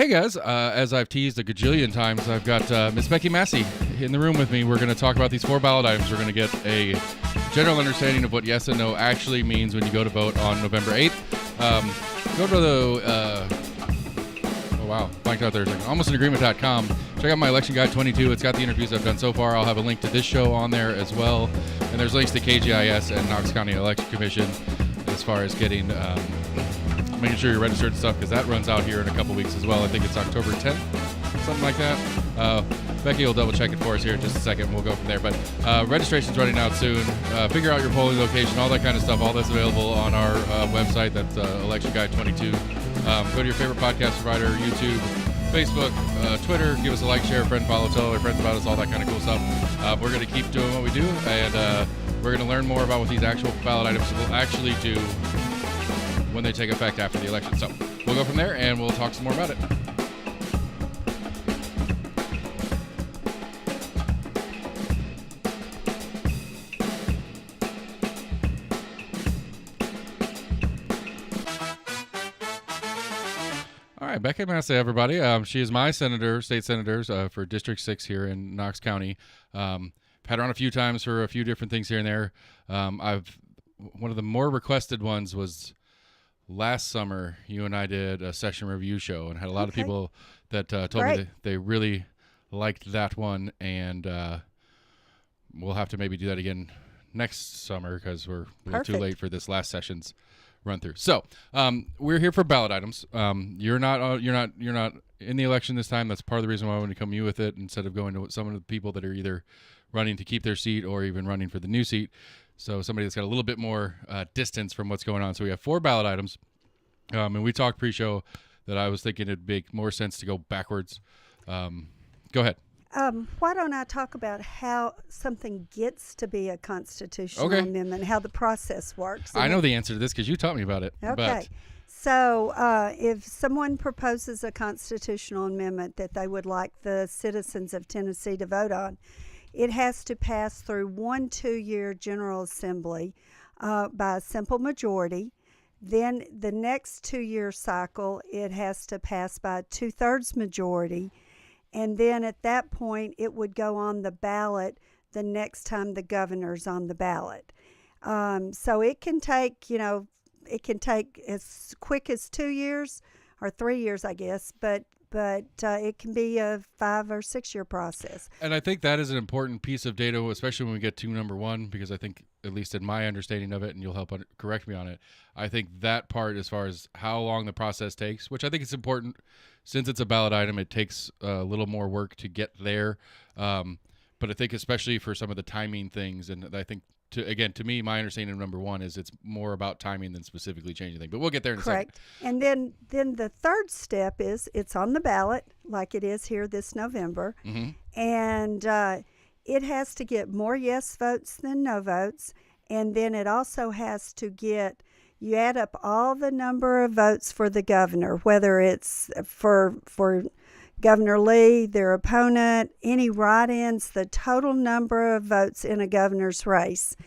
Hey guys, as I've teased a gajillion times, I've got Miss Becky Massey in the room with me. We're going to talk about these 4 ballot items. We're going to get a general understanding of what yes and no actually means when you go to vote on November 8th. Go to the, oh wow, blanked out there. AlmostInAgreement.com. Check out my Election Guide 22. It's got the interviews I've done so far. I'll have a link to this show on there as well. And there's links to KGIS and Knox County Election Commission as far as getting... making sure you're registered and stuff, because that runs out here in a couple weeks as well. I think it's October 10th, something like that. Becky will double check it for us here in just a second. We'll go from there. But registration's running out soon. Figure out your polling location, all that kind of stuff. All that's available on our website. That's Election Guide 22. Go to your favorite podcast provider, YouTube, Facebook, Twitter. Give us a like, share, friend, follow, tell our friends about us, all that kind of cool stuff. We're going to keep doing what we do, and we're going to learn more about what these actual ballot items will actually do when they take effect after the election. So we'll go from there and we'll talk some more about it. All right, Becky Massey, everybody. She is my state senator for District 6 here in Knox County. Had her on a few times for a few different things here and there. One of the more requested ones was last summer. You and I did a session review show and had a lot of people that told me that they really liked that one, and we'll have to maybe do that again next summer because we're a little too late for this last session's run through. So we're here for ballot items. You're not in the election this time. That's part of the reason why I wanted to come to you with it instead of going to some of the people that are either running to keep their seat or even running for the new seat. So somebody that's got a little bit more distance from what's going on. So we have 4 ballot items. And we talked pre-show that I was thinking it'd make more sense to go backwards. Go ahead. Why don't I talk about how something gets to be a constitutional amendment, how the process works? I know the answer to this because you taught me about it. Okay. So if someone proposes a constitutional amendment that they would like the citizens of Tennessee to vote on, it has to pass through 1 2-year General Assembly by a simple majority. Then the next 2-year cycle, it has to pass by a 2/3 majority. And then at that point, it would go on the ballot the next time the governor's on the ballot. So it can take, it can take as quick as 2 years or 3 years, I guess, but it can be a 5 or 6 year process. And I think that is an important piece of data, especially when we get to number 1, because I think, at least in my understanding of it, and you'll help correct me on it, I think that part as far as how long the process takes, which I think is important since it's a ballot item, it takes a little more work to get there. But I think especially for some of the timing things, and I think, to me, my understanding of number 1 is it's more about timing than specifically changing things. But we'll get there in a second. And then the third step is it's on the ballot, like it is here this November. Mm-hmm. And it has to get more yes votes than no votes. And then it also has to get, you add up all the number of votes for the governor, whether it's for Governor Lee, their opponent, any write-ins, the total number of votes in a governor's race,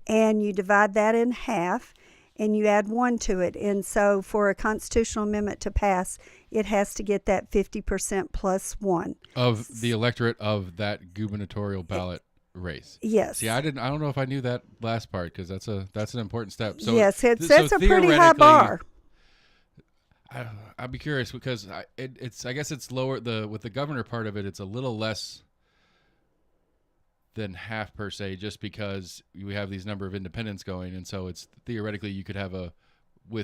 and you divide that in half, and you add 1 to it. And so for a constitutional amendment to pass, it has to get that 50% plus 1. Of the electorate of that gubernatorial ballot race. Yes. See, I don't know if I knew that last part, because that's an important step. So yes, that's a pretty high bar. I'd be curious because I guess it's lower. With the governor part of it, it's a little less than half per se, just because we have these number of independents going, and so it's theoretically you could have we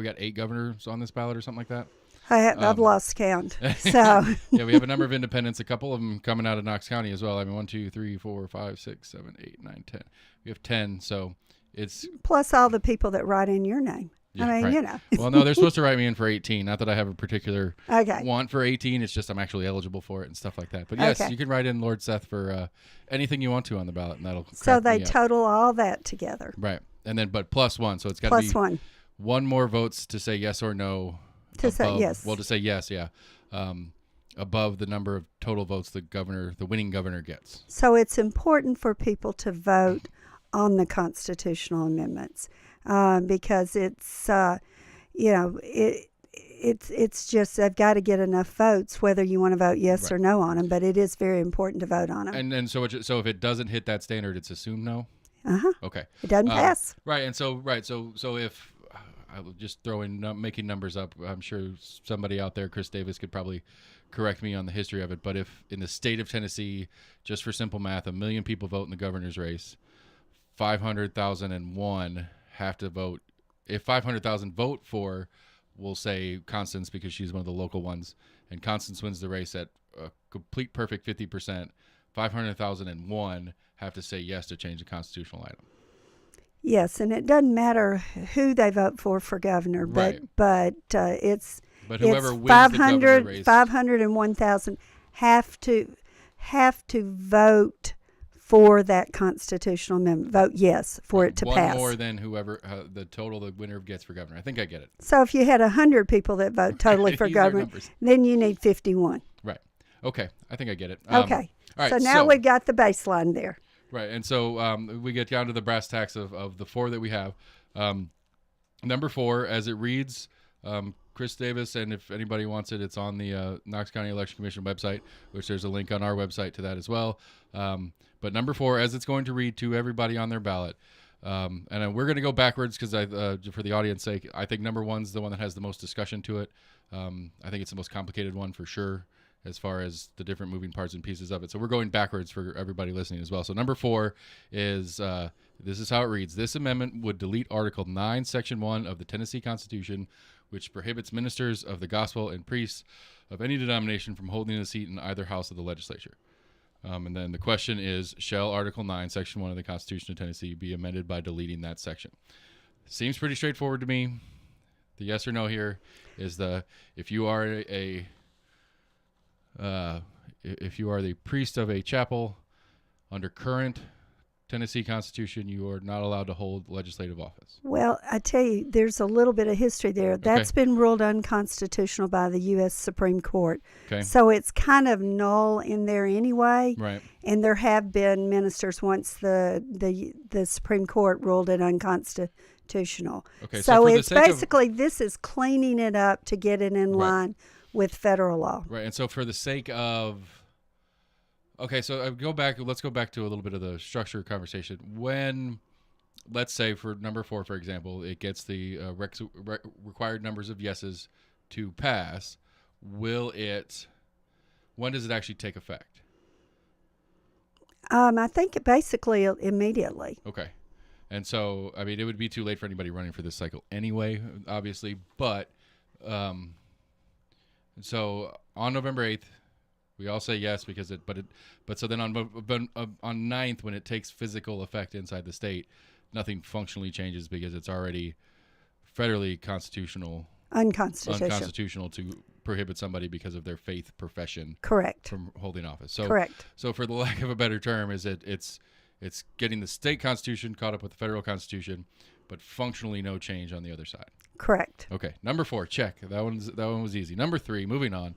got 8 governors on this ballot or something like that. I've lost count. So yeah, we have a number of independents. A couple of them coming out of Knox County as well. I mean, 1, 2, 3, 4, 5, 6, 7, 8, 9, 10. We have 10. So it's plus all the people that write in your name. Yeah, I mean, right. Well, no, they're supposed to write me in for 18. Not that I have a particular want for 18. It's just I'm actually eligible for it and stuff like that. But yes, you can write in Lord Seth for anything you want to on the ballot, and that'll. So they total all that together. Right, and then but plus 1, so it's got to be one more votes to say yes or no. To say yes. Well, to say yes, yeah. Above the number of total votes the winning governor gets. So it's important for people to vote on the constitutional amendments. Because it's, it's just they've got to get enough votes, whether you want to vote yes Right. or no on them. But it is very important to vote on them. And so if it doesn't hit that standard, it's assumed no. Okay. It doesn't pass. Right. And so if I will just throw in making numbers up, I'm sure somebody out there, Chris Davis, could probably correct me on the history of it. But if in the state of Tennessee, just for simple math, 1 million people vote in the governor's race, 500,001 have to vote. If 500,000 vote for, we'll say Constance, because she's one of the local ones, and Constance wins the race at a complete perfect 50%, 500,001 have to say yes to change the constitutional item. Yes, and it doesn't matter who they vote for governor, Right. but it's whoever it's wins the governor race, 501,000 have to vote for that constitutional amendment. Vote yes for it to one pass. more than whoever the winner gets for governor. I think I get it. So if you had 100 people that vote totally for Easier governor, numbers. then you need 51. Right. Okay. I think I get it. Okay. All right. So now we've got the baseline there. Right. And so we get down to the brass tacks of the 4 that we have. Number 4, as it reads, Chris Davis, and if anybody wants it, it's on the Knox County Election Commission website, which there's a link on our website to that as well. But number 4, as it's going to read to everybody on their ballot, and we're going to go backwards because for the audience sake, I think number 1's the one that has the most discussion to it. I think it's the most complicated one for sure, as far as the different moving parts and pieces of it. So we're going backwards for everybody listening as well. So number 4 is, this is how it reads. This amendment would delete Article 9, Section 1 of the Tennessee Constitution, which prohibits ministers of the gospel and priests of any denomination from holding a seat in either house of the legislature. And then the question is, shall Article 9, Section 1 of the Constitution of Tennessee be amended by deleting that section? Seems pretty straightforward to me. The yes or no here is if you are if you are the priest of a chapel under current Tennessee Constitution, you are not allowed to hold legislative office. Well, I tell you, there's a little bit of history there. That's been ruled unconstitutional by the U.S. Supreme Court. Okay. So it's kind of null in there anyway. Right. And there have been ministers once the Supreme Court ruled it unconstitutional. Okay. So for the it's sake basically this is cleaning it up to get it in line with federal law. Right. And so for the sake of okay, so let's go back to a little bit of the structure conversation. When, let's say for number 4, for example, it gets the required numbers of yeses to pass, when does it actually take effect? I think basically immediately. Okay. And so, I mean, it would be too late for anybody running for this cycle anyway, obviously. But, so on November 8th, we all say yes because so then on 9th, when it takes physical effect inside the state, nothing functionally changes because it's already federally unconstitutional to prohibit somebody because of their faith profession. Correct. From holding office. So, correct. So for the lack of a better term, it's getting the state constitution caught up with the federal constitution, but functionally no change on the other side. Correct. Okay, number 4, check. That one was easy. Number 3, moving on.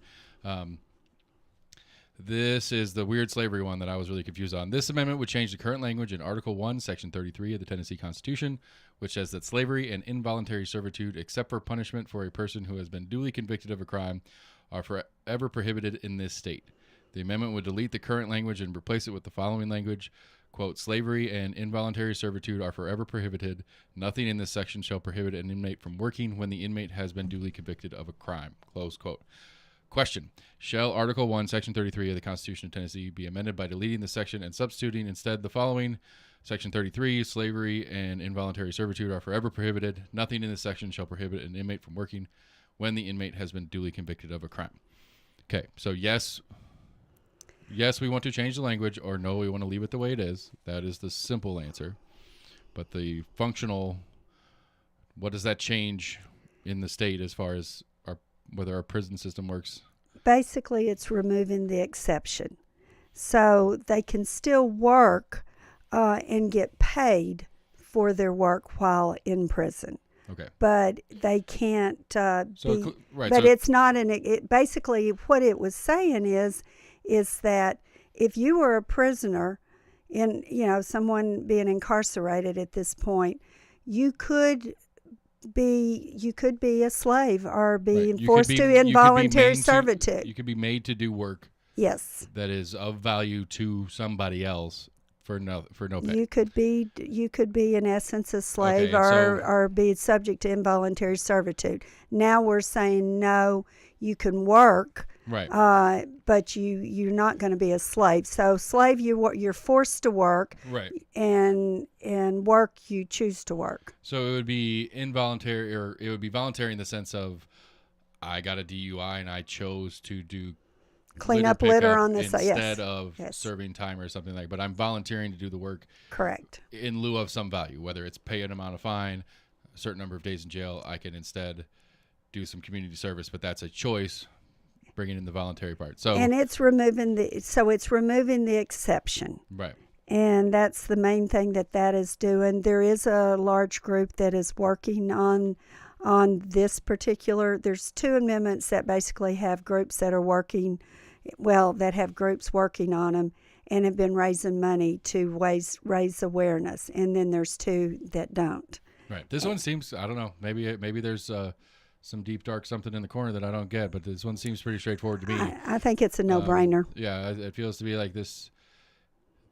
This is the weird slavery one that I was really confused on. This amendment would change the current language in Article 1, Section 33 of the Tennessee Constitution, which says that slavery and involuntary servitude, except for punishment for a person who has been duly convicted of a crime, are forever prohibited in this state. The amendment would delete the current language and replace it with the following language, quote, slavery and involuntary servitude are forever prohibited. Nothing in this section shall prohibit an inmate from working when the inmate has been duly convicted of a crime, close quote. Question, shall Article 1, Section 33 of the Constitution of Tennessee be amended by deleting the section and substituting instead the following? Section 33, slavery and involuntary servitude are forever prohibited. Nothing in this section shall prohibit an inmate from working when the inmate has been duly convicted of a crime. Okay, so yes, we want to change the language, or no, we want to leave it the way it is. That is the simple answer. But the functional, what does that change in the state as far as whether our prison system works? Basically, it's removing the exception. So they can still work and get paid for their work while in prison. Okay. But they can't it's not basically what it was saying is that if you were a prisoner someone being incarcerated at this point, you could be a slave or be Right. forced to involuntary servitude. You could be made to do work Yes. that is of value to somebody else for no pay. You could be in essence a slave, Okay, or be subject to involuntary servitude. Now we're saying no, you can work, Right. but you're not going to be a slave. So slave, you're forced to work, Right. and work, you choose to work. So it would be involuntary, or it would be voluntary in the sense of I got a DUI and I chose to do Clean up litter pickup on the side. Yes. instead of serving time or something like. But I'm volunteering to do the work. Correct. In lieu of some value, whether it's pay an amount of fine, a certain number of days in jail. I can instead do some community service, but that's a choice. Bringing in the voluntary part. So and it's removing the exception. Right. And that's the main thing that is doing. There is a large group that is working on this particular. There's 2 amendments that basically have groups that are working, that have groups working on them and have been raising money to raise awareness. And then there's 2 that don't. Right. This one seems, I don't know, maybe there's some deep dark something in the corner that I don't get, but this one seems pretty straightforward to me. I think it's a no-brainer. Yeah, it feels to be like this.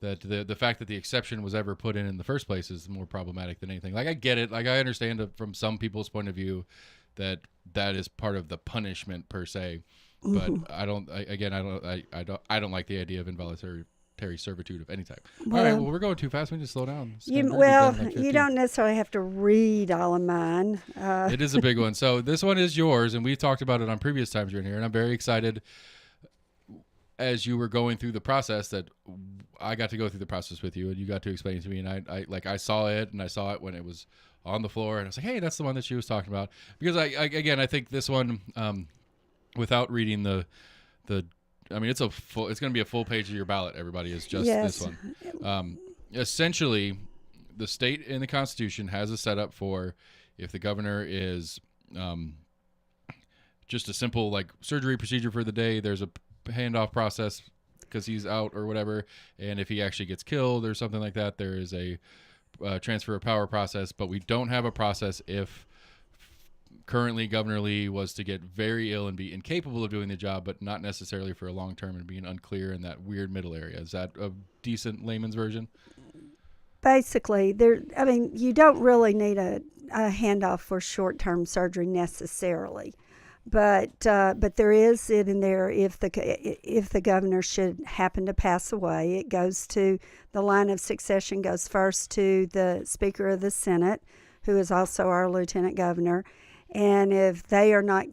That the fact that the exception was ever put in the first place is more problematic than anything. Like I get it. Like I understand from some people's point of view that is part of the punishment per se. But I don't like the idea of involuntary servitude of any type. All right, well we're going too fast. We need to slow down. You don't necessarily have to read all of mine. It is a big one. So this one is yours, and we talked about it on previous times you're in here, and I'm very excited. As you were going through the process, that I got to go through the process with you, and you got to explain it to me, and I saw it, and I saw it when it was on the floor, and I was like, hey, that's the one that she was talking about. Because I think this one, without reading I mean, it's going to be a full page of your ballot. Everybody is just this one. Essentially, the state in the Constitution has a setup for if the governor is just a simple surgery procedure for the day. There's a handoff process because he's out or whatever, and if he actually gets killed or something like that, there is a transfer of power process. But we don't have a process if currently Governor Lee was to get very ill and be incapable of doing the job, but not necessarily for a long term, and being unclear in that weird middle area. Is that a decent layman's version? Basically, you don't really need a handoff for short-term surgery necessarily. But there is it in there if the governor should happen to pass away, it goes to the line of succession goes first to the Speaker of the Senate, who is also our lieutenant governor, and if they are not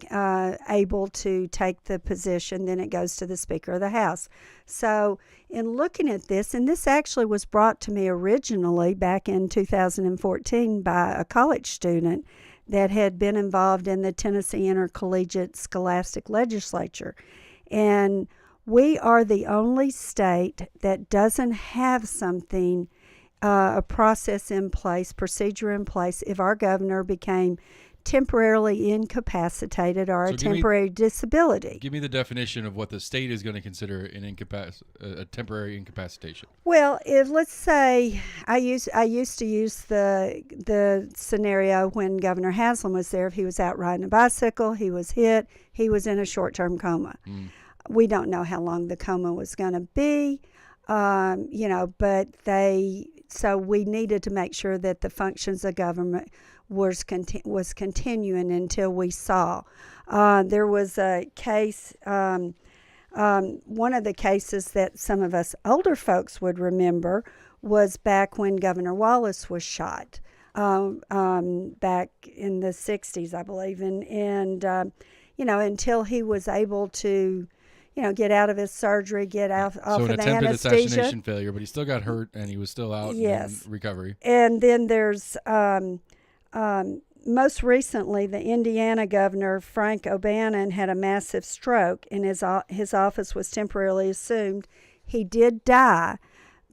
able to take the position, then it goes to the Speaker of the House. So in looking at this, and this actually was brought to me originally back in 2014 by a college student that had been involved in the Tennessee Intercollegiate Scholastic Legislature. And we are the only state that doesn't have something, a process in place, procedure in place, if our governor became temporarily incapacitated or a temporary disability. Give me the definition of what the state is going to consider a temporary incapacitation. Well, let's say I used to use the scenario when Governor Haslam was there. If he was out riding a bicycle, he was hit, he was in a short-term coma. We don't know how long the coma was going to be, but so we needed to make sure that the functions of government was continuing until we saw. There was a case, one of the cases that some of us older folks would remember was back when Governor Wallace was shot, back in the 60s, I believe. And until he was able to, get out of his surgery, get off of the anesthesia. So an attempted assassination failure, but he still got hurt and he was still out in recovery. And then there's most recently, the Indiana governor, Frank O'Bannon, had a massive stroke, and his office was temporarily assumed. He did die,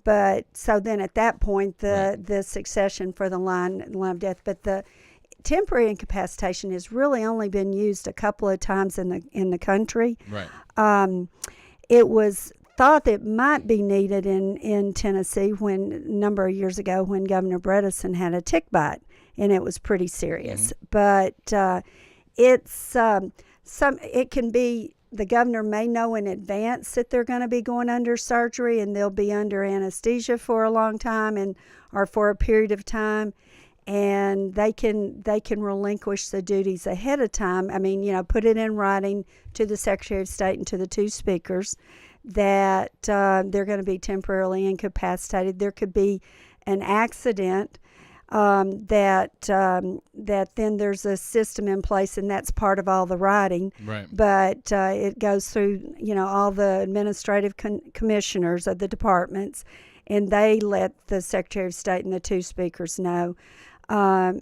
but so then at that point, the succession for the line of death. But the temporary incapacitation has really only been used a couple of times in the country. Right. It was thought that might be needed in Tennessee when a number of years ago when Governor Bredesen had a tick bite, and it was pretty serious. But it's it can be, the governor may know in advance that they're going to be going under surgery, and they'll be under anesthesia for a long time or for a period of time, and they can relinquish the duties ahead of time. I mean, put it in writing to the Secretary of State and to the two speakers that they're going to be temporarily incapacitated. There could be an accident that then there's a system in place, and that's part of all the writing. Right. But it goes through, all the administrative commissioners of the departments, and they let the Secretary of State and the two speakers know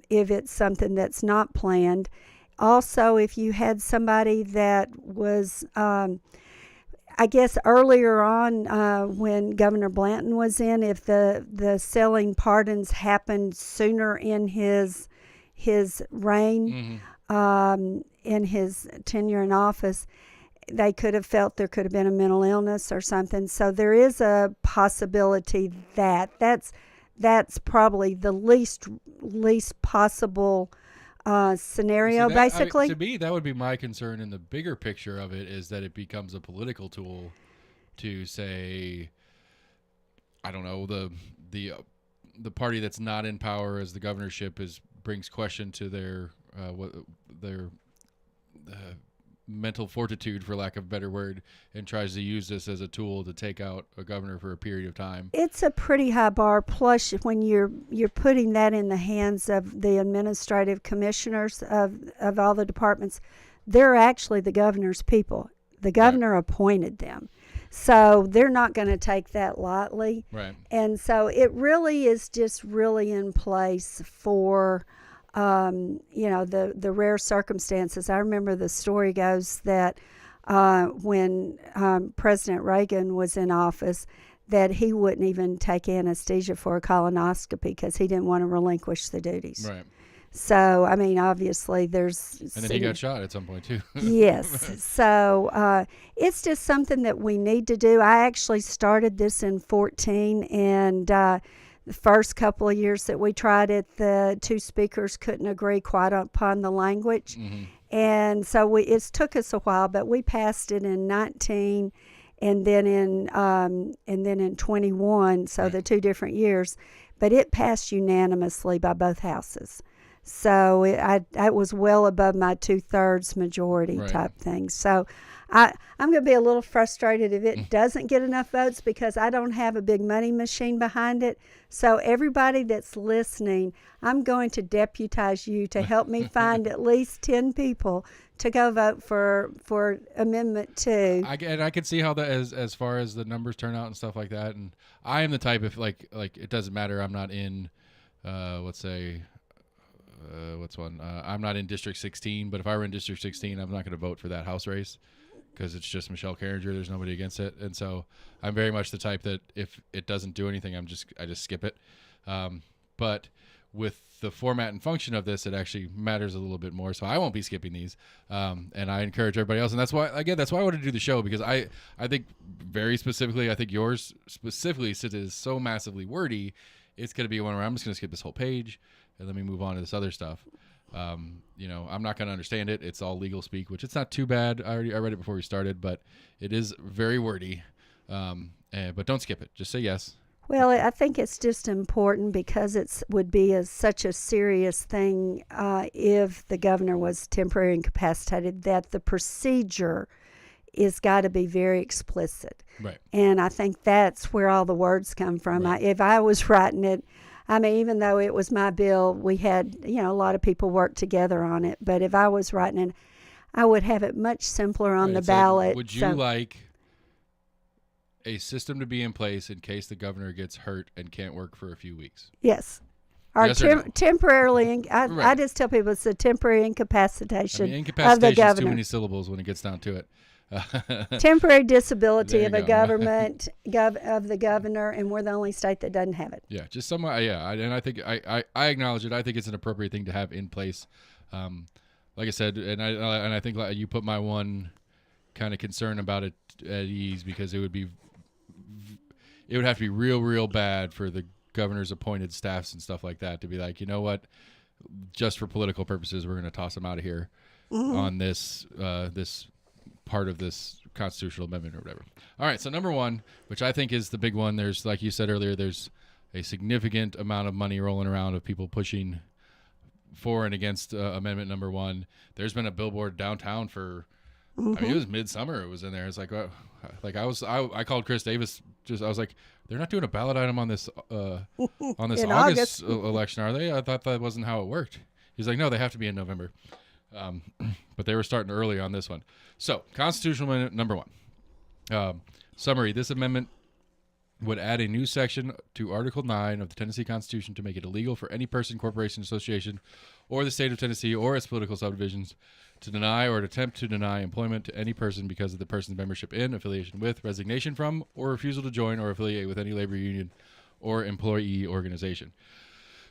if it's something that's not planned. Also, if you had somebody that was, I guess earlier on when Governor Blanton was in, if the selling pardons happened sooner in his reign, in his tenure in office, they could have felt there could have been a mental illness or something. So there is a possibility that's probably the least possible scenario, basically. To me, that would be my concern in the bigger picture of it, is that it becomes a political tool to say, I don't know, the party that's not in power as the governorship brings question to their mental fortitude, for lack of a better word, and tries to use this as a tool to take out a governor for a period of time. It's a pretty high bar. Plus, when you're putting that in the hands of the administrative commissioners of all the departments, they're actually the governor's people. The governor appointed them, so they're not going to take that lightly. Right. And so it really is just really in place for the rare circumstances. I remember the story goes that when President Reagan was in office, that he wouldn't even take anesthesia for a colonoscopy because he didn't want to relinquish the duties. Right. So, I mean, obviously there's... And then he got shot at some point, too. Yes. So it's just something that we need to do. I actually started this in 2014, and the first couple of years that we tried it, the two speakers couldn't agree quite upon the language. And so it took us a while, but we passed it in 19 and then in 21, so the 2 different years. But it passed unanimously by both houses. So it was well above my 2/3 majority type thing. So I'm going to be a little frustrated if it doesn't get enough votes, because I don't have a big money machine behind it. So everybody that's listening, I'm going to deputize you to help me find at least 10 people to go vote for Amendment 2. I can see how that, as far as the numbers turn out and stuff like that. And I am the type, if like it doesn't matter, I'm not in, let's say, I'm not in District 16, but if I were in District 16, I'm not going to vote for that House race because it's just Michelle Carringer. There's nobody against it. And so I'm very much the type that if it doesn't do anything, I just skip it. But with the format and function of this, it actually matters a little bit more. So I won't be skipping these. And I encourage everybody else. And that's why I wanted to do the show, because I think very specifically, I think yours specifically, since it is so massively wordy, it's going to be one where I'm just going to skip this whole page and let me move on to this other stuff. I'm not going to understand it. It's all legal speak, which it's not too bad. I read it before we started, but it is very wordy. But don't skip it. Just say yes. Well, I think it's just important because it would be such a serious thing if the governor was temporarily incapacitated, that the procedure is got to be very explicit. Right. And I think that's where all the words come from. Right. If I was writing it, I mean, even though it was my bill, we had, a lot of people work together on it. But if I was writing it, I would have it much simpler on the ballot. Would you like a system to be in place in case the governor gets hurt and can't work for a few weeks? Yes. Or, yes or no? temporarily, I just tell people it's a temporary incapacitation, incapacitation of the governor. Is too many syllables when it gets down to it. Temporary disability of a government of the governor, and we're the only state that doesn't have it. Yeah, just and I think I acknowledge it. I think it's an appropriate thing to have in place. Like I said, and I think you put my one kind of concern about it at ease, because it would be it would have to be real, real bad for the governor's appointed staffs and stuff like that to be like, you know what, just for political purposes, we're going to toss them out of here on this this part of this constitutional amendment or whatever. All right, so number one, which I think is the big one, there's, like you said earlier, there's a significant amount of money rolling around of people pushing for and against amendment number one. There's been a billboard downtown for, I mean, it was midsummer. It was in there. It's like, I called Chris Davis. I was like, they're not doing a ballot item on this August election, are they? I thought that wasn't how it worked. He's like, no, they have to be in November. But they were starting early on this one. So, constitutional amendment number one. Summary: this amendment would add a new section to Article 9 of the Tennessee Constitution to make it illegal for any person, corporation, association, or the state of Tennessee or its political subdivisions to deny or attempt to deny employment to any person because of the person's membership in, affiliation with, resignation from, or refusal to join or affiliate with any labor union or employee organization.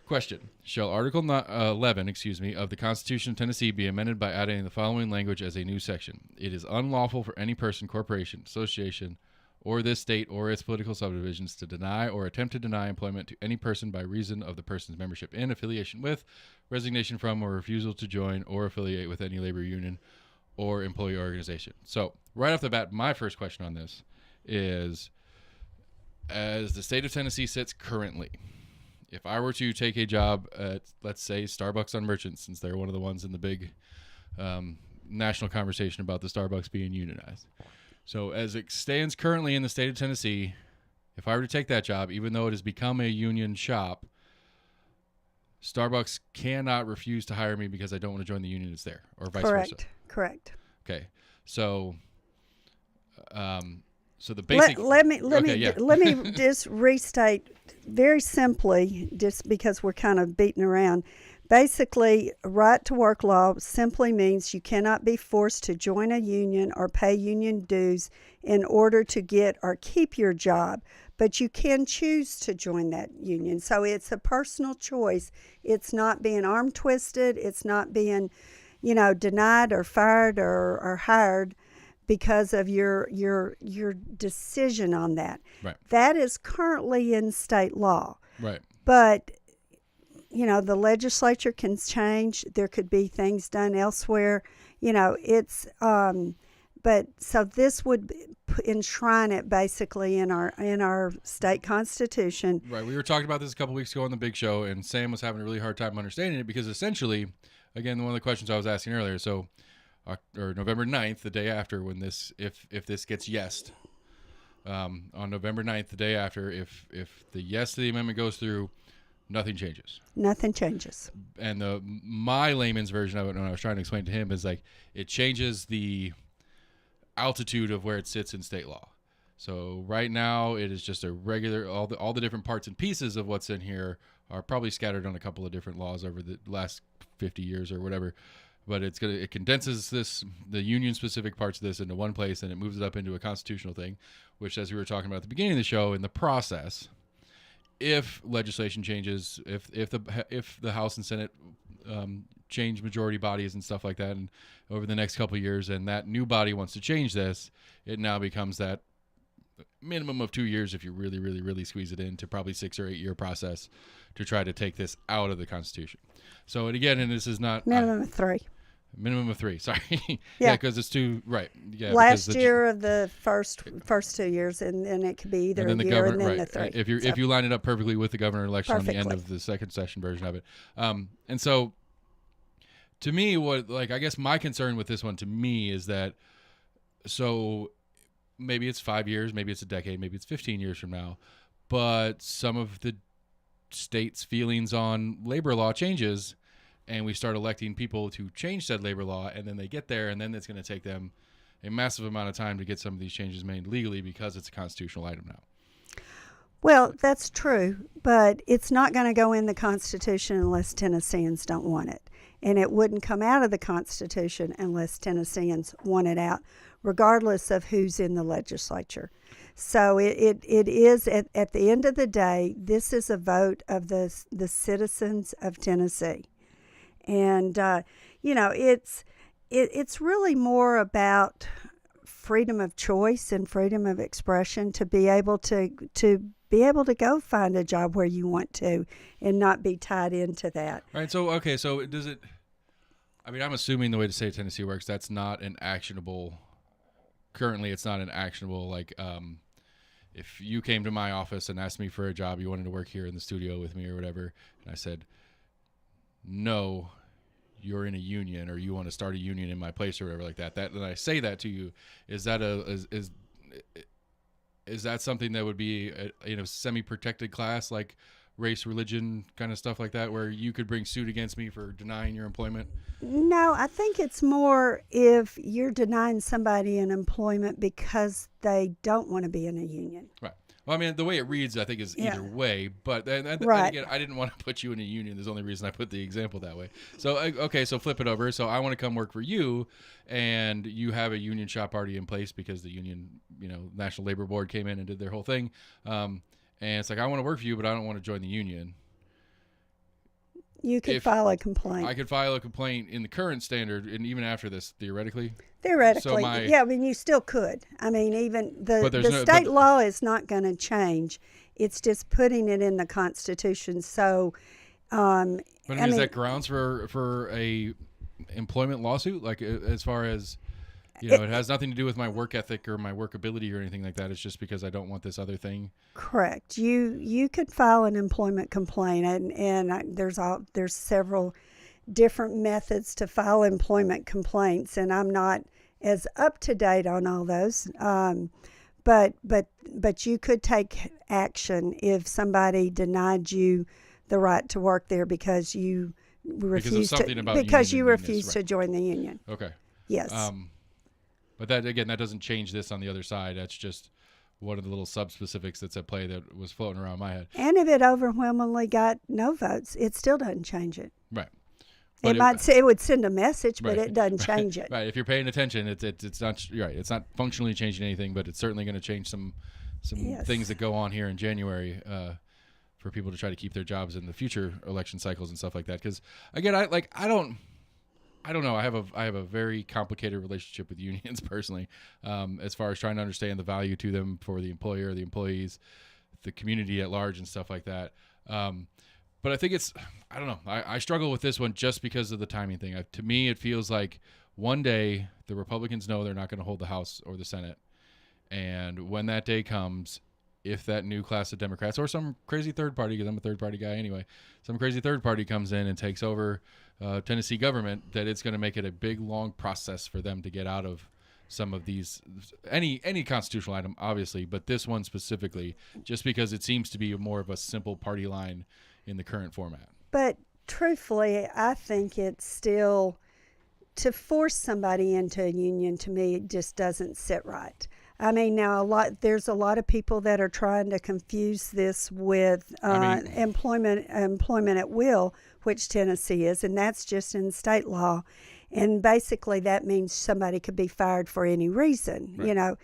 Question: shall Article 11, of the Constitution of Tennessee be amended by adding the following language as a new section? It is unlawful for any person, corporation, association, or this state or its political subdivisions to deny or attempt to deny employment to any person by reason of the person's membership in, affiliation with, resignation from, or refusal to join or affiliate with any labor union or employee organization. So, right off the bat, my first question on this is, as the state of Tennessee sits currently, if I were to take a job at, let's say, Starbucks on Merchant, since they're one of the ones in the big national conversation about the Starbucks being unionized. So as it stands currently in the state of Tennessee, if I were to take that job, even though it has become a union shop, Starbucks cannot refuse to hire me because I don't want to join the union that's there, or vice versa. Correct. Okay. So, so the basic. Let me just restate very simply, just because we're kind of beating around. Basically, right to work law simply means you cannot be forced to join a union or pay union dues in order to get or keep your job, but you can choose to join that union. So it's a personal choice. It's not being arm twisted. It's not being, denied or fired or hired because of your decision on that. Right. That is currently in state law. Right. But the legislature can change. There could be things done elsewhere. But so this would enshrine it basically in our state constitution. Right. We were talking about this a couple weeks ago on the big show, and Sam was having a really hard time understanding it because essentially, again, one of the questions I was asking earlier, so or November 9th, the day after, when this, if this gets yesed, on November 9th, the day after, if the yes to the amendment goes through, nothing changes. Nothing changes. And my layman's version of it, when I was trying to explain to him, is like it changes the altitude of where it sits in state law. So right now it is just a regular, all the different parts and pieces of what's in here are probably scattered on a couple of different laws over the last 50 years or whatever. But it condenses the union specific parts of this into one place, and it moves it up into a constitutional thing, which, as we were talking about at the beginning of the show, in the process, if legislation changes, if the House and Senate change majority bodies and stuff like that, and over the next couple of years, and that new body wants to change this, it now becomes that minimum of 2 years, if you really, really, really squeeze it in, to probably 6 or 8 year process to try to take this out of the Constitution. So, and again, and this is not minimum of 3. Minimum of 3. Sorry, yeah, because it's 2. Right. Yeah. Last year of the first 2 years, and then it could be either a year and then the 3. If you line it up perfectly with the governor election on the end of the second session version of it, and so to me, I guess my concern with this one to me is that, so maybe it's 5 years, maybe it's a decade, maybe it's 15 years from now, but some of the state's feelings on labor law changes, and we start electing people to change said labor law, and then they get there, and then it's going to take them a massive amount of time to get some of these changes made legally because it's a constitutional item now. Well, that's true, but it's not going to go in the Constitution unless Tennesseans don't want it. And it wouldn't come out of the Constitution unless Tennesseans want it out, regardless of who's in the legislature. So it is, at the end of the day, this is a vote of the citizens of Tennessee. And, it's really more about freedom of choice and freedom of expression to be able to go find a job where you want to and not be tied into that. Right. So, okay. So does it, I mean, I'm assuming the way the state of Tennessee works, that's not an actionable, currently it's not an actionable, like, if you came to my office and asked me for a job, you wanted to work here in the studio with me or whatever, and I said, no, you're in a union or you want to start a union in my place or whatever like that, then I say that to you, is that is that something that would be a semi-protected class, like race, religion, kind of stuff like that, where you could bring suit against me for denying your employment? No, I think it's more if you're denying somebody an employment because they don't want to be in a union. Right. Well, I mean, the way it reads, I think, is either way. But Right. again, I didn't want to put you in a union. There's the only reason I put the example that way. So, okay, so flip it over. So I want to come work for you, and you have a union shop already in place because the union, National Labor Board came in and did their whole thing. And it's like, I want to work for you, but I don't want to join the union. You could file a complaint. I could file a complaint in the current standard, and even after this, theoretically. Theoretically, yeah. I mean, you still could. I mean, even the state law is not going to change. It's just putting it in the Constitution. So, is that grounds for a employment lawsuit? Like, as far as it has nothing to do with my work ethic or my workability or anything like that. It's just because I don't want this other thing. Correct. You could file an employment complaint, and there's several different methods to file employment complaints, and I'm not as up to date on all those. But you could take action if somebody denied you the right to work there because you refused to join the union. Okay. Yes. But that doesn't change this on the other side. That's just one of the little sub-specifics that's at play that was floating around my head. And if it overwhelmingly got no votes, it still doesn't change it. Right. It would send a message, but right, it doesn't change it. Right. If you're paying attention, it's not right. It's not functionally changing anything, but it's certainly going to change some Yes. things that go on here in January for people to try to keep their jobs in the future election cycles and stuff like that. Because again, I don't know. I have a very complicated relationship with unions personally, as far as trying to understand the value to them for the employer, the employees, the community at large, and stuff like that. But I think I don't know. I struggle with this one just because of the timing thing. To me, it feels like one day the Republicans know they're not going to hold the House or the Senate, and when that day comes, if that new class of Democrats or some crazy third party, because I'm a third party guy anyway, some crazy third party comes in and takes over Tennessee government, that it's going to make it a big, long process for them to get out of some of these, any constitutional item, obviously, but this one specifically, just because it seems to be more of a simple party line in the current format. But truthfully, I think it's still, to force somebody into a union, to me, it just doesn't sit right. I mean, now there's a lot of people that are trying to confuse this with employment at will, which Tennessee is, and that's just in state law. And basically that means somebody could be fired for any reason, right.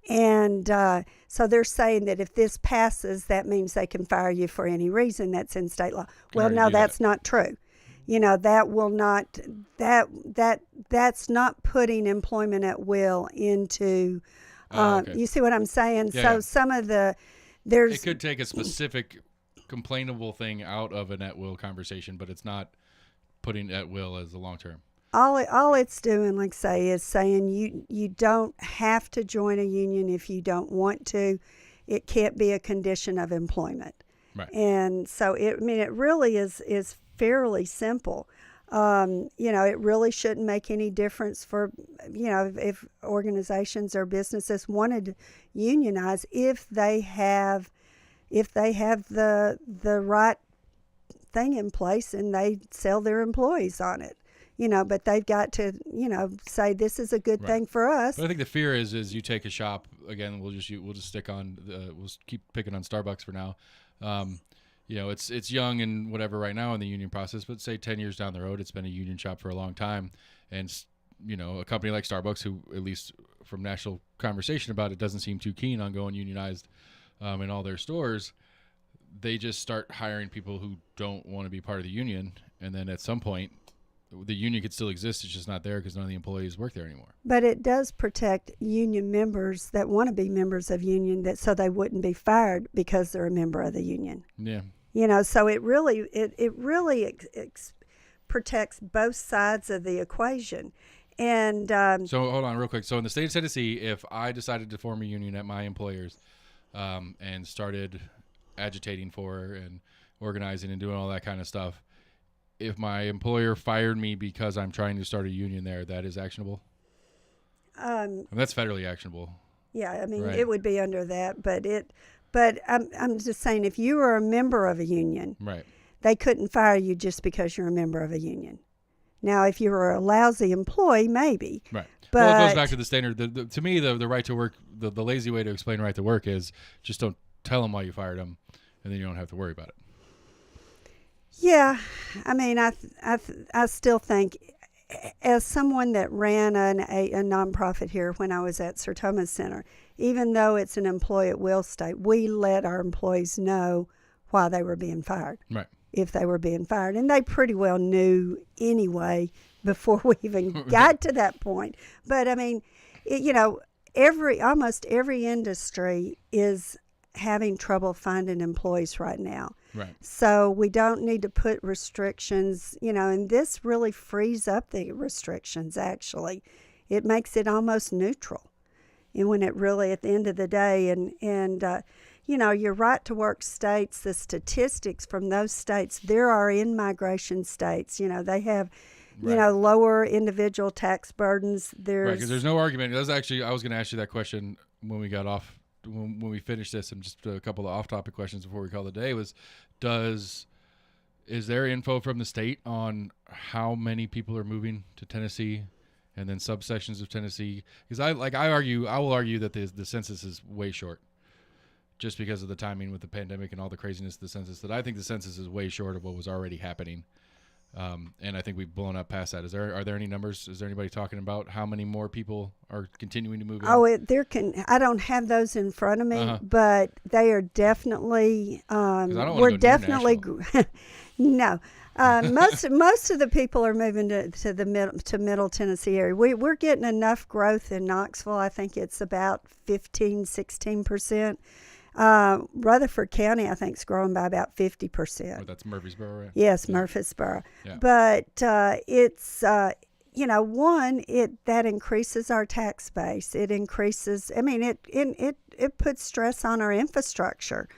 And so they're saying that if this passes, that means they can fire you for any reason. That's in state law. Well, no, that's not true. That will not, that's not putting employment at will into, okay. You see what I'm saying? Yeah, some of it could take a specific complainable thing out of an at-will conversation, but it's not putting at-will as the long-term. All it's doing, like say, is saying you don't have to join a union if you don't want to. It can't be a condition of employment. Right. And so it really is fairly simple. It really shouldn't make any difference for, if organizations or businesses wanted to unionize, if they have the right thing in place and they sell their employees on it. But they've got to, say this is a good thing for us. But I think the fear is you take a shop again. We'll just stick on. We'll keep picking on Starbucks for now. It's young and whatever right now in the union process, but say 10 years down the road, it's been a union shop for a long time, and a company like Starbucks, who at least from national conversation about it doesn't seem too keen on going unionized in all their stores. They just start hiring people who don't want to be part of the union, and then at some point, the union could still exist. It's just not there because none of the employees work there anymore. But it does protect union members that want to be members of union, that so they wouldn't be fired because they're a member of the union. Yeah. So it really protects both sides of the equation. And so hold on real quick. So in the state of Tennessee, if I decided to form a union at my employers and started agitating for and organizing and doing all that kind of stuff, if my employer fired me because I'm trying to start a union there, that is actionable? And that's federally actionable. Yeah, I mean, right. It would be under that, but I'm just saying, if you were a member of a union, right, they couldn't fire you just because you're a member of a union. Now, if you were a lousy employee, maybe. Right. But well, it goes back to the standard. To me, the right to work, the lazy way to explain right to work is just don't tell them why you fired them, and then you don't have to worry about it. Yeah, I mean, I still think, as someone that ran a nonprofit here when I was at Sir Thomas Center, even though it's an employee at will state, we let our employees know why they were being fired. Right. If they were being fired. And they pretty well knew anyway before we even got to that point. But I mean, almost every industry is having trouble finding employees right now. Right. So we don't need to put restrictions, and this really frees up the restrictions, actually. It makes it almost neutral. And when it really, at the end of the day, your right to work states, the statistics from those states, there are in-migration states. They have, lower individual tax burdens. Right, because there's no argument. That's actually, I was going to ask you that question when we got off, when we finished this, and just a couple of off-topic questions before we call it a day was, is there info from the state on how many people are moving to Tennessee and then subsections of Tennessee? Because I will argue that the census is way short, just because of the timing with the pandemic and all the craziness of the census, that I think the census is way short of what was already happening. And I think we've blown up past that. Are there any numbers? Is there anybody talking about how many more people are continuing to move in? Oh, I don't have those in front of me, but they are definitely, we're definitely, no. Most of the people are moving to Middle Tennessee area. We're getting enough growth in Knoxville. I think it's about 16%. Rutherford County, I think, is growing by about 50%. Oh, that's Murfreesboro, right? Yes, yeah. Murfreesboro. Yeah. But it's that increases our tax base. It increases. I mean, it puts stress on our infrastructure,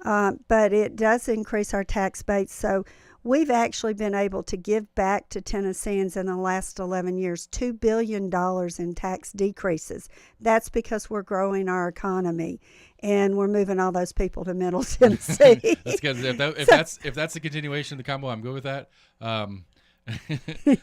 but it does increase our tax base. So we've actually been able to give back to Tennesseans in the last 11 years $2 billion in tax decreases. That's because we're growing our economy, and we're moving all those people to Middle Tennessee. That's good. If that's the continuation of the combo, I'm good with that.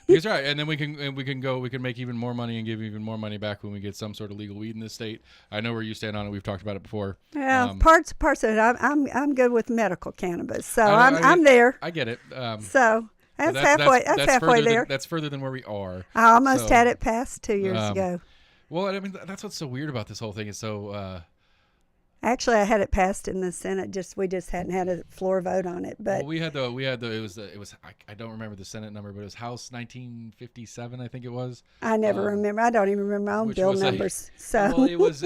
Because right, and then we can make even more money and give even more money back when we get some sort of legal weed in this state. I know where you stand on it. We've talked about it before. Yeah, parts of it. I'm good with medical cannabis, so I'm there. I get it. So that's halfway. That's halfway there. That's further than where we are. I almost had it passed 2 years ago. Well, I mean, that's what's so weird about this whole thing. Is so. Actually, I had it passed in the Senate. We just hadn't had a floor vote on it. But we had it was I don't remember the Senate number, but it was House 1957, I think it was. I never remember. I don't even remember my own bill numbers. Well, it was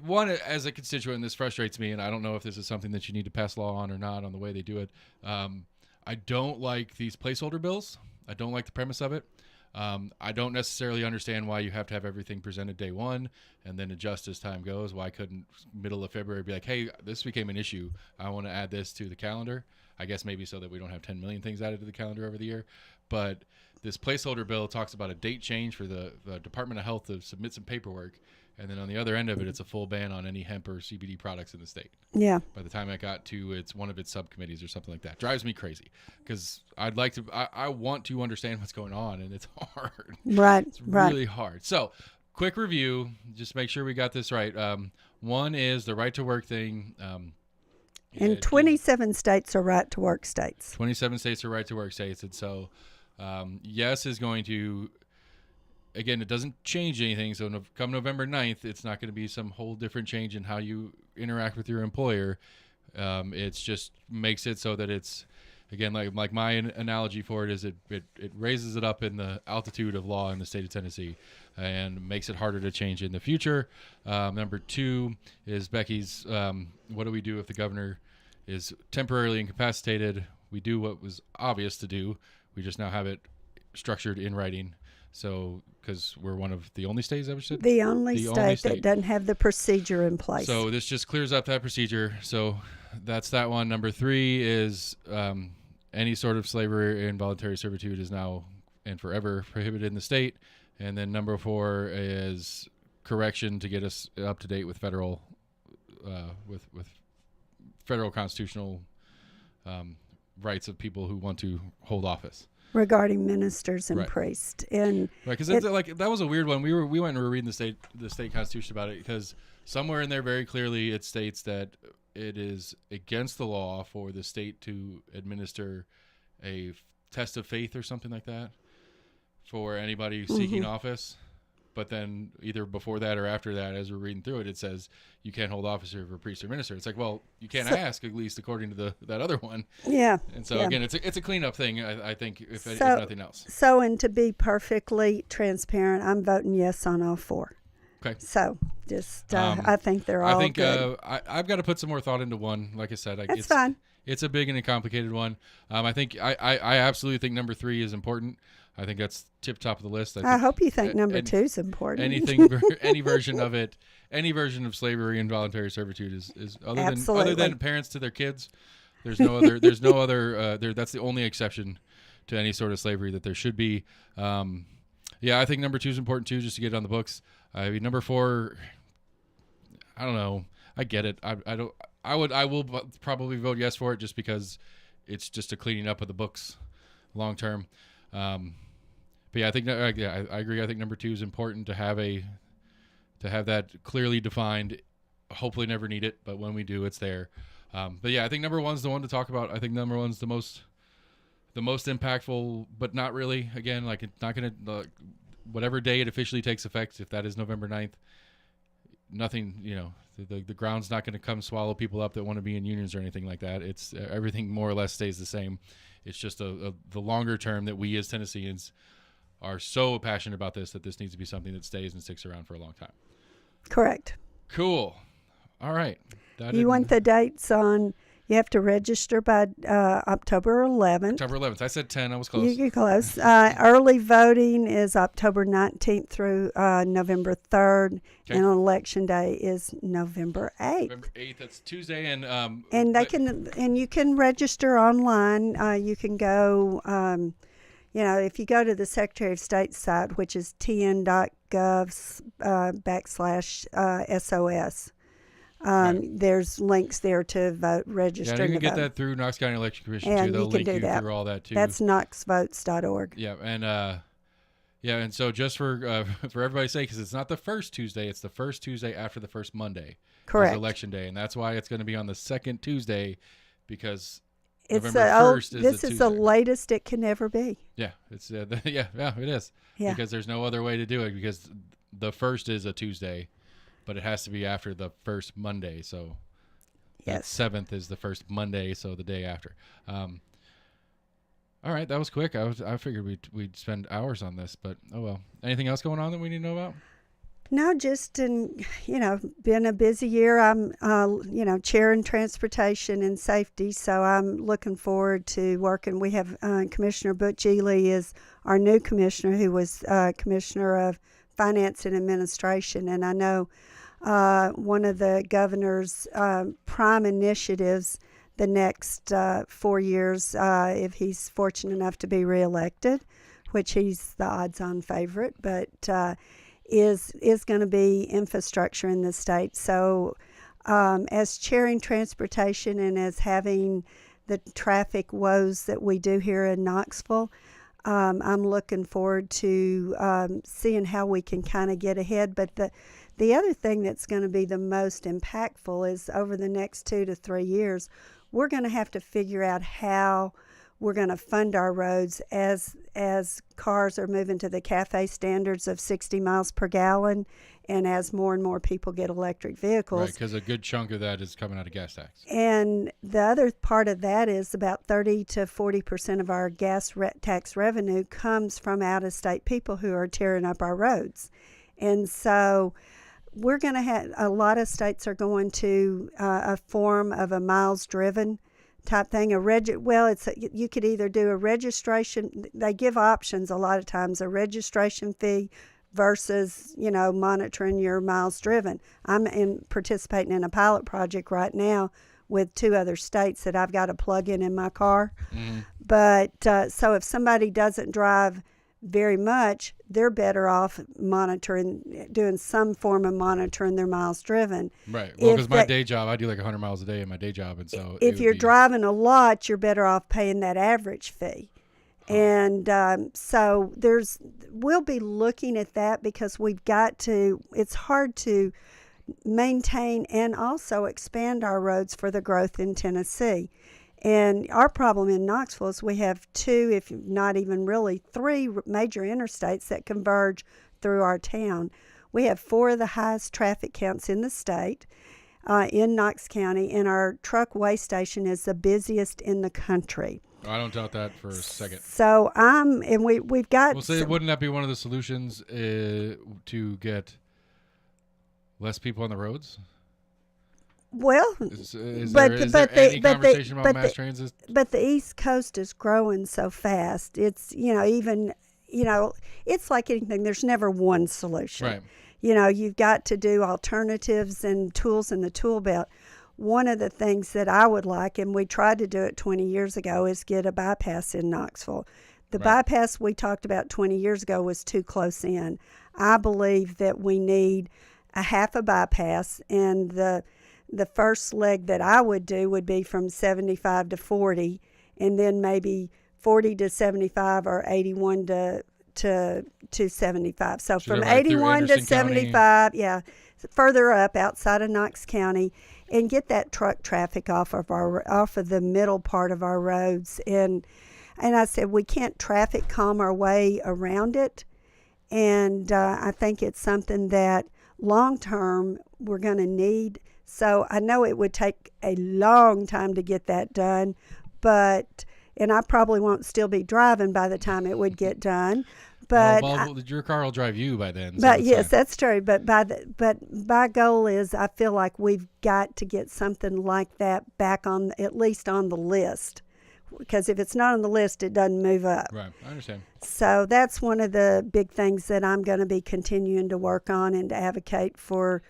one, as a constituent, and this frustrates me, and I don't know if this is something that you need to pass law on or not on the way they do it. I don't like these placeholder bills. I don't like the premise of it. I don't necessarily understand why you have to have everything presented day one and then adjust as time goes. Why couldn't middle of February be like, hey, this became an issue. I want to add this to the calendar. I guess maybe so that we don't have 10 million things added to the calendar over the year. But this placeholder bill talks about a date change for the Department of Health to submit some paperwork. And then on the other end of it, it's a full ban on any hemp or CBD products in the state. Yeah. By the time I got to one of its subcommittees or something like that, drives me crazy because I want to understand what's going on, and it's hard. Right. It's really hard. So, quick review, just make sure we got this right. One is the right to work thing. And 27 states are right to work states. 27 states are right to work states, and so yes is going to. Again, it doesn't change anything. So come November 9th, it's not going to be some whole different change in how you interact with your employer. It's just makes it so that it's again, like my analogy for it is it raises it up in the altitude of law in the state of Tennessee and makes it harder to change in the future. Number 2 is Becky's, what do we do if the governor is temporarily incapacitated? We do what was obvious to do. We just now have it structured in writing. So, because we're one of the only states, I would say? The only state that doesn't have the procedure in place. So this just clears up that procedure. So that's that one. Number 3 is any sort of slavery or involuntary servitude is now and forever prohibited in the state. And then number 4 is correction to get us up to date with federal with federal constitutional rights of people who want to hold office. Regarding ministers and priests, and right, because that was a weird one. We went and we were reading the state constitution about it, because somewhere in there very clearly it states that it is against the law for the state to administer a test of faith or something like that for anybody seeking office. But then either before that or after that, as we're reading through it, it says you can't hold office for a priest or minister. It's like, well, you can't ask, at least according to that other one. Yeah. And so, again, it's a cleanup thing, I think, if nothing else. So, and to be perfectly transparent, I'm voting yes on all 4. Okay. So, just, I think they're all good. I've got to put some more thought into one. Like I said, it's fine. It's a big and a complicated one. I think I absolutely think number 3 is important. I think that's tip top of the list. I hope you think number 2 is important. Any version of it, any version of slavery and involuntary servitude is other than parents to their kids. There's no other. That's the only exception to any sort of slavery that there should be. I think number 2 is important too, just to get it on the books. I mean, number 4, I don't know. I get it. I will probably vote yes for it, just because it's just a cleaning up of the books long term. But yeah, I think I agree. I think number 2 is important to have that clearly defined. Hopefully, never need it, but when we do, it's there. But yeah, I think number 1's the one to talk about. I think number 1's the most impactful, but not really. Again, like, it's not going to whatever day it officially takes effect. If that is November 9th, nothing. The ground's not going to come swallow people up that want to be in unions or anything like that. It's everything more or less stays the same. It's just the longer term that we as Tennesseans are so passionate about this, that this needs to be something that stays and sticks around for a long time. Correct. Cool. All right. You want the dates on? You have to register by October 11th. October 11th. I said 10. I was close. You're close. Early voting is October 19th through November 3rd, and election day is November 8th. November 8th. That's Tuesday, and you can register online. You can go. If you go to the Secretary of State's site, which is tn.gov/SOS. There's links there to register. Yeah, you can get that through Knox County Election Commission too. They'll link you through all that too. That's knoxvotes.org. Yeah, and so just for everybody's sake, because it's not the first Tuesday, it's the first Tuesday after the first Monday. Correct. Election day, and that's why it's going to be on the second Tuesday, because it's November 1st is this is the latest it can ever be. Yeah, it's it is. Yeah. Because there's no other way to do it, because the first is a Tuesday. But it has to be after the first Monday, so that 7th is the first Monday, so the day after. All right, that was quick. I figured we'd spend hours on this, but oh well. Anything else going on that we need to know about? No, just been a busy year. I'm chairing transportation and safety, so I'm looking forward to working. We have Commissioner Butch Ely is our new commissioner, who was Commissioner of Finance and Administration, and I know one of the governor's prime initiatives the next 4 years, if he's fortunate enough to be reelected, which he's the odds-on favorite, but is going to be infrastructure in the state. So as chairing transportation and as having the traffic woes that we do here in Knoxville, I'm looking forward to seeing how we can kind of get ahead. But the other thing that's going to be the most impactful is over the next 2 to 3 years, we're going to have to figure out how we're going to fund our roads as cars are moving to the CAFE standards of 60 miles per gallon, and as more and more people get electric vehicles. Right, because a good chunk of that is coming out of gas tax. And the other part of that is about 30 to 40% of our gas tax revenue comes from out-of-state people who are tearing up our roads. And so we're going to have, a lot of states are going to a form of a miles driven type thing. You could either do a registration. They give options a lot of times, a registration fee versus, monitoring your miles driven. I'm participating in a pilot project right now with 2 other states that I've got to plug in my car. Mm-hmm. But so if somebody doesn't drive very much, they're better off doing some form of monitoring their miles driven. Right. Well, because my day job, I do like 100 miles a day in my day job, and so if you're driving a lot, you're better off paying that average fee. And so we'll be looking at that, because it's hard to maintain and also expand our roads for the growth in Tennessee. And our problem in Knoxville is we have 2, if not even really 3 major interstates that converge through our town. We have 4 of the highest traffic counts in the state in Knox County, and our truck weigh station is the busiest in the country. I don't doubt that for a second. So we've got. Well, wouldn't that be one of the solutions to get less people on the roads? Well, is there any conversation about mass transit? But the East Coast is growing so fast. It's it's like anything. There's never one solution. Right. You've got to do alternatives and tools in the tool belt. One of the things that I would like, and we tried to do it 20 years ago, is get a bypass in Knoxville. The bypass we talked about 20 years ago was too close in. I believe that we need a half a bypass, and the first leg that I would do would be from 75 to 40, and then maybe 40 to 75 or 81 to 75. So from 81 to 75, further up outside of Knox County, and get that truck traffic off of the middle part of our roads. And I said we can't traffic calm our way around it. And I think it's something that long term we're going to need. So I know it would take a long time to get that done, and I probably won't still be driving by the time it would get done. But your car will drive you by then. But yes, that's true. But my goal is, I feel like we've got to get something like that back on, at least on the list, because if it's not on the list, it doesn't move up. Right, I understand. So that's one of the big things that I'm going to be continuing to work on and to advocate for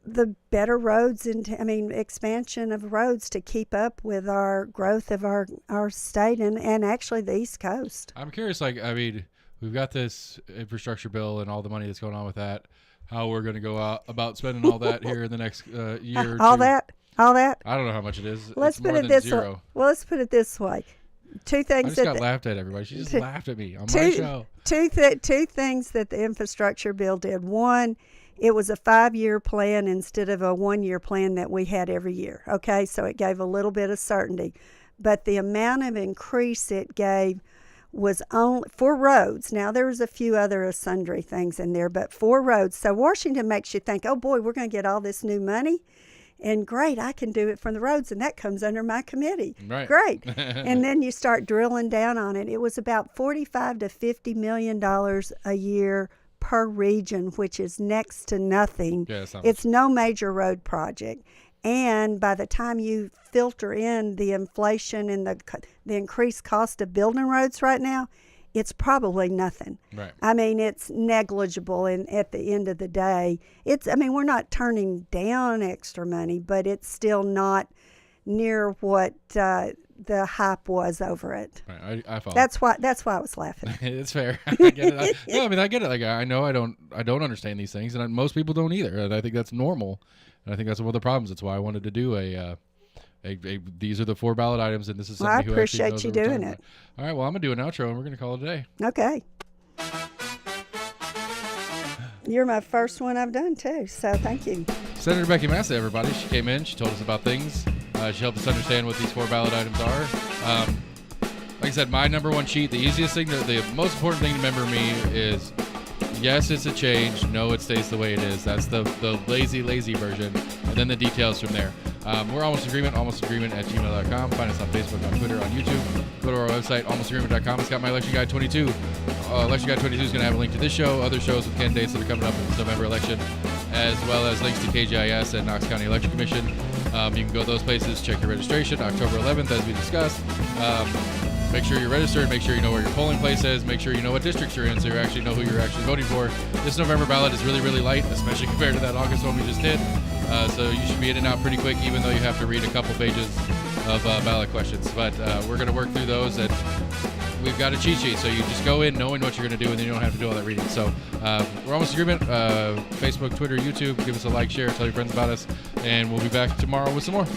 the better roads and expansion of roads to keep up with our growth of our state and actually the East Coast. I'm curious, we've got this infrastructure bill and all the money that's going on with that, how we're going to go out about spending all that here in the next year or all two. All that? I don't know how much it is. Let's put it this way. Well, let's put it this way. 2 things I just got laughed at, everybody. She just laughed at me on my show. Two things that the infrastructure bill did. One, it was a 5-year plan instead of a 1-year plan that we had every year. Okay, so it gave a little bit of certainty. But the amount of increase it gave was only for roads. Now, there was a few other sundry things in there, but for roads. So Washington makes you think, oh boy, we're going to get all this new money. And great, I can do it from the roads, and that comes under my committee. Right. Great. And then you start drilling down on it. It was about $45 to $50 million a year per region, which is next to nothing. Yeah, it's no major road project. And by the time you filter in the inflation and the increased cost of building roads right now, it's probably nothing. Right. It's negligible, and at the end of the day, we're not turning down extra money, but it's still not near what the hype was over it. Right, I follow. That's why I was laughing. It's fair. I get it. I get it. I know I don't understand these things, and most people don't either. And I think that's normal. And I think that's one of the problems. That's why I wanted to do these are the 4 ballot items, and this is somebody who actually knows I appreciate you doing it. All right, well, I'm going to do an outro, and we're going to call it a day. Okay. You're my first one I've done, too, so thank you. Senator Becky Massey, everybody. She came in. She told us about things She helped us understand what these 4 ballot items are. Like I said, my number one cheat, the easiest thing, the most important thing to remember me is, yes, it's a change. No, it stays the way it is. That's the lazy version. And then the details from there. We're Almost Agreement @gmail.com. Find us on Facebook, on Twitter, on YouTube. Go to our website, almostagreement.com. It's got my Election Guide 22. Election Guide 22 is going to have a link to this show, other shows with candidates that are coming up in this November election, as well as links to KGIS and Knox County Election Commission. You can go to those places, check your registration, October 11th, as we discussed. Make sure you're registered. Make sure you know where your polling place is. Make sure you know what districts you're in so you actually know who you're actually voting for. This November ballot is really, really light, especially compared to that August one we just did. So you should be in and out pretty quick, even though you have to read a couple pages of ballot questions. But we're going to work through those, and we've got a cheat sheet. So you just go in knowing what you're going to do, and then you don't have to do all that reading. So we're Almost Agreement. Facebook, Twitter, YouTube. Give us a like, share, tell your friends about us. And we'll be back tomorrow with some more.